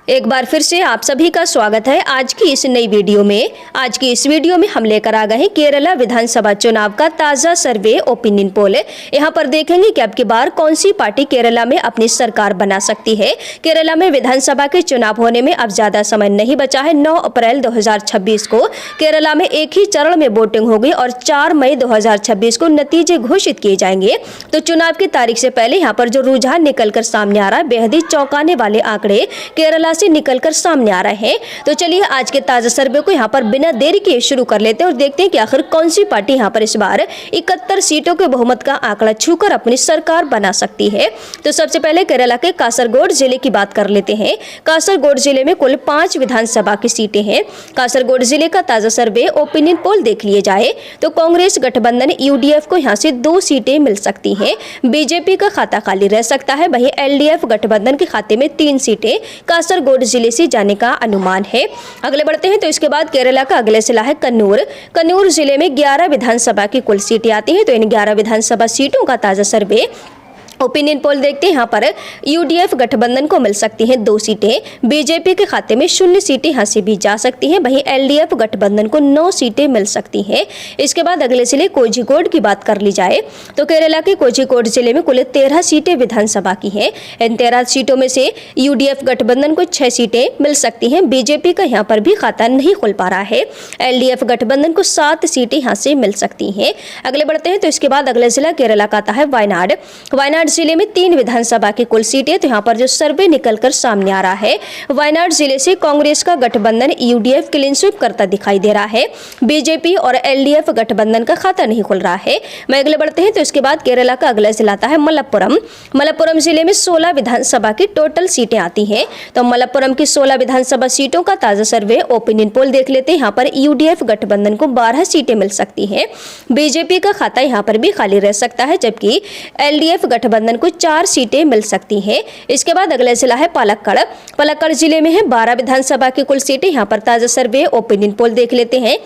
एक बार फिर से आप सभी का स्वागत है आज की इस नई वीडियो में। आज की इस वीडियो में हम लेकर आ गए हैं केरला विधानसभा चुनाव का ताजा सर्वे ओपिनियन पोल। यहां पर देखेंगे कि अब की बार कौन सी पार्टी केरला में अपनी सरकार बना सकती है। केरला में विधानसभा के चुनाव होने में अब ज्यादा समय नहीं बचा है। 9 अप्रैल 2026 को केरला में एक ही चरण में वोटिंग होगी और 4 मई 2026 को नतीजे घोषित किए जाएंगे। तो चुनाव की तारीख से पहले यहाँ पर जो रुझान निकलकर सामने आ रहा है, बेहद ही चौंकाने वाले आंकड़े केरला से निकलकर सामने आ रहे हैं। तो चलिए आज के ताजा सर्वे को यहाँ पर बिना देरी के शुरू कर लेते हैं और देखते हैं कि आखिर कौन सी पार्टी यहाँ पर इस बार 71 सीटों के बहुमत का आंकड़ा छूकर अपनी सरकार बना सकती है। तो सबसे पहले केरला के कासरगोड जिले की बात कर लेते हैं। कासरगोड जिले में कुल 5 विधानसभा की सीटें हैं। कासरगोड जिले का ताजा सर्वे ओपिनियन पोल देख लिया जाए तो कांग्रेस गठबंधन यूडीएफ को यहाँ से 2 सीटें मिल सकती हैं। बीजेपी का खाता खाली रह सकता है। वहीं एलडीएफ गठबंधन के खाते में 3 सीटें कासरगोड जिले से जाने का अनुमान है। अगले बढ़ते हैं तो इसके बाद केरला का अगला जिला है कन्नूर। कन्नूर जिले में 11 विधानसभा की कुल सीटें आती हैं। तो इन 11 विधानसभा सीटों का ताजा सर्वे ओपिनियन पोल देखते हैं। यहाँ पर यूडीएफ गठबंधन को मिल सकती हैं 2 सीटें। बीजेपी के खाते में 0 सीटें यहाँ से भी जा सकती हैं। वहीं एलडीएफ गठबंधन को 9 सीटें मिल सकती हैं। इसके बाद अगले जिले कोझिकोड की बात कर ली जाए तो केरला के कोझिकोड जिले में कुल 13 सीटें विधानसभा की हैं। इन 13 सीटों में से यूडीएफ गठबंधन को 6 सीटें मिल सकती हैं। बीजेपी का यहाँ पर भी खाता नहीं खुल पा रहा है। एलडीएफ गठबंधन को 7 सीटें यहाँ से मिल सकती हैं। अगले बढ़ते हैं तो इसके बाद अगला जिला केरला का आता है वायनाड। वायनाड जिले में 3 विधानसभा की कुल सीटें। तो यहाँ पर जो सर्वे निकलकर सामने आ रहा है, वायनाड जिले से कांग्रेस का गठबंधन यूडीएफ क्लीन स्वीप करता दिखाई दे रहा है। बीजेपी और एलडीएफ गठबंधन का खाता नहीं खुल रहा है। मैं अगले बढ़ते हैं तो इसके बाद केरला का अगला जिला आता है मलप्पुरम। मलप्पुरम जिले में 16 विधानसभा की टोटल सीटें आती हैं। तो मलप्पुरम की 16 विधानसभा सीटों का ताजा सर्वे ओपिनियन पोल देख लेते हैं। यहाँ पर यूडीएफ गठबंधन को 12 सीटें मिल सकती हैं। बीजेपी का खाता यहाँ पर भी खाली रह सकता है, जबकि एलडीएफ गठबंधन को 4 सीटें मिल सकती हैं। इसके बाद अगला जिला है पलक्कड़। पलक्कड़ जिले में है 12 विधानसभा की कुल सीटें। यहाँ पर ताजा सर्वे ओपिनियन पोल देख लेते हैं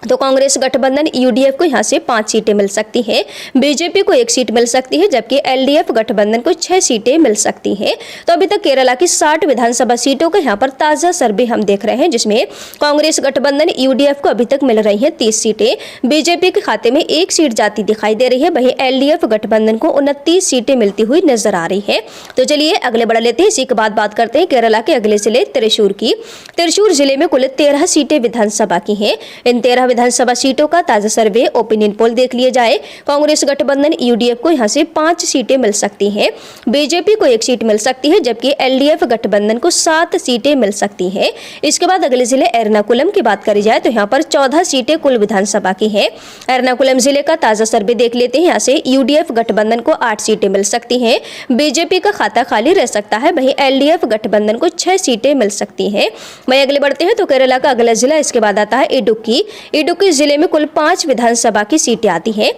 तो कांग्रेस गठबंधन यूडीएफ को यहाँ से 5 सीटें मिल सकती हैं। बीजेपी को 1 सीट मिल सकती है, जबकि एलडीएफ गठबंधन को 6 सीटें मिल सकती हैं। तो अभी तक केरला की 60 विधानसभा सीटों का यहाँ पर ताजा सर्वे हम देख रहे हैं, जिसमें कांग्रेस गठबंधन यूडीएफ को अभी तक मिल रही है 30 सीटें। बीजेपी के खाते में 1 सीट जाती दिखाई दे रही है। वहीं एलडीएफ गठबंधन को 29 सीटें मिलती हुई नजर आ रही है। तो चलिए अगले बढ़ लेते हैं। इसी के बाद बात करते हैं केरला के अगले जिले त्रिशूर की। त्रिशूर जिले में कुल 13 सीटें विधानसभा की हैं। इन 13 विधानसभा सीटों का ताजा सर्वे ओपिनियन पोल देख लिया जाए। कांग्रेस गठबंधन यूडीएफ को यहां से 5 सीटें मिल सकती हैं। बीजेपी को 1 सीट मिल सकती है, जबकि एलडीएफ गठबंधन को 7 सीटें मिल सकती हैं। इसके बाद अगले जिले एर्नाकुलम की बात करी जाए तो यहाँ पर 14 सीटें कुल विधानसभा की हैं। एर्नाकुलम जिले का ताजा सर्वे देख लेते हैं। यहाँ से यूडीएफ गठबंधन को 8 सीटें मिल सकती हैं। बीजेपी का खाता खाली रह सकता है। वहीं एलडीएफ गठबंधन को 6 सीटें मिल सकती हैं। वहीं अगले बढ़ते हैं तो केरला का अगला जिला इसके बाद आता है इडुक्की। इडुक्की जिले में कुल 5 विधानसभा की सीटें आती हैं।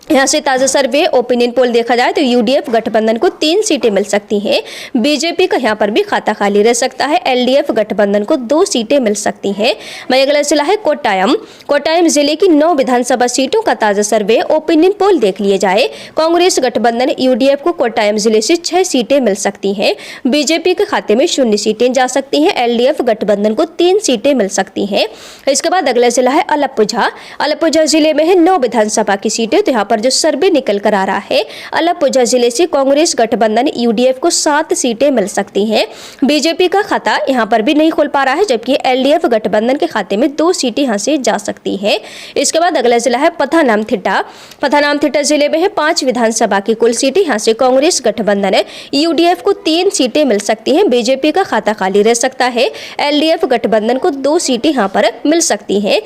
यहाँ से ताजा सर्वे ओपिनियन पोल देखा जाए तो यूडीएफ गठबंधन को 3 सीटें मिल सकती हैं। बीजेपी का यहाँ पर भी खाता खाली रह सकता है। एलडीएफ गठबंधन को 2 सीटें मिल सकती हैं। वहीं अगला जिला है कोट्टायम। कोट्टायम जिले की 9 विधानसभा सीटों का ताजा सर्वे ओपिनियन पोल देख लिया जाए। कांग्रेस गठबंधन यूडीएफ को कोट्टायम जिले से 6 सीटें मिल सकती हैं। बीजेपी के खाते में 0 सीटें जा सकती हैं। एलडीएफ गठबंधन को 3 सीटें मिल सकती हैं। इसके बाद अगला जिला है अलप्पुझा। अलप्पुझा जिले में है 9 विधानसभा की सीटें। तो यहाँ जो सर्वे निकल कर आ रहा है, अलप्पुझा जिले से कांग्रेस गठबंधन यूडीएफ को 7 सीटें मिल सकती हैं। बीजेपी का खाता यहां पर भी नहीं खुल पा रहा है, जबकि एलडीएफ गठबंधन के खाते में 2 सीटें यहां से जा सकती हैं। इसके बाद अगला जिला है पथानामथिट्टा। पथानामथिट्टा जिले में है 5 विधानसभा की कुल सीटें। यहां से कांग्रेस गठबंधन यूडीएफ को 3 सीटें मिल सकती हैं। बीजेपी का खाता खाली रह सकता है। एलडीएफ गठबंधन को 2 सीटें यहां पर मिल सकती हैं।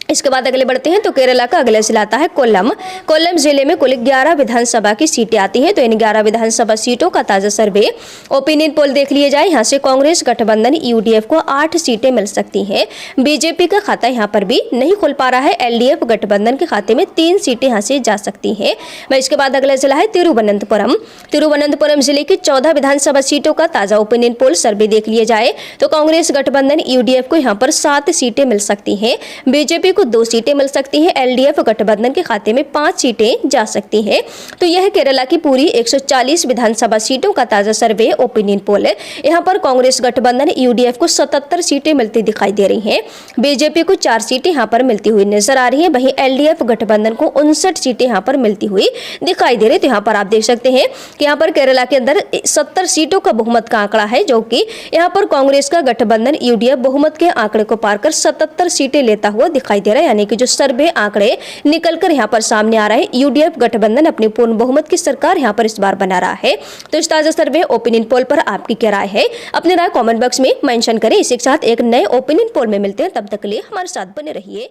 इसके बाद अगले बढ़ते हैं तो केरला का अगला जिला आता है कोल्लम। कोल्लम जिले में कुल 11 विधानसभा की सीटें आती हैं। तो इन 11 विधानसभा सीटों का ताजा सर्वे ओपिनियन पोल देख लिया जाए। यहाँ से कांग्रेस गठबंधन यूडीएफ को 8 सीटें मिल सकती हैं। बीजेपी का खाता यहाँ पर भी नहीं खुल पा रहा है। एलडीएफ गठबंधन के खाते में 3 सीटें यहाँ से जा सकती हैं। वह इसके बाद अगला जिला है तिरुवनंतपुरम। तिरुवनंतपुरम जिले की 14 विधानसभा सीटों का ताजा ओपिनियन पोल सर्वे देख लिया जाए तो कांग्रेस गठबंधन यूडीएफ को यहाँ पर 7 सीटें मिल सकती हैं। बीजेपी को 2 सीटें मिल सकती हैं, एलडीएफ गठबंधन के खाते में 5 सीटें जा सकती हैं। तो यह केरला की पूरी 140 विधानसभा सीटों का ताजा सर्वे ओपिनियन पोल है। यहाँ पर कांग्रेस गठबंधन यूडीएफ को 77 सीटें मिलती दिखाई दे रही हैं। बीजेपी को 4 सीटें यहाँ पर मिलती हुई नजर आ रही है। वहीं एलडीएफ गठबंधन को 59 सीटें यहाँ पर मिलती हुई दिखाई दे रही। तो यहाँ पर आप देख सकते हैं कि यहाँ पर केरला के अंदर 70 सीटों का बहुमत का आंकड़ा है, जो कि यहाँ पर कांग्रेस का गठबंधन यूडीएफ बहुमत के आंकड़े को पार कर 77 सीटें लेता हुआ दिखाई दे रहा है। यानी कि जो सर्वे आंकड़े निकलकर यहाँ पर सामने आ रहा है, यूडीएफ गठबंधन अपनी पूर्ण बहुमत की सरकार यहाँ पर इस बार बना रहा है। तो इस ताजा सर्वे ओपिनियन पोल पर आपकी क्या राय है? अपनी राय कमेंट बॉक्स में मेंशन करें। इसी के साथ एक नए ओपिनियन पोल में मिलते हैं, तब तक के लिए हमारे साथ बने रहिए।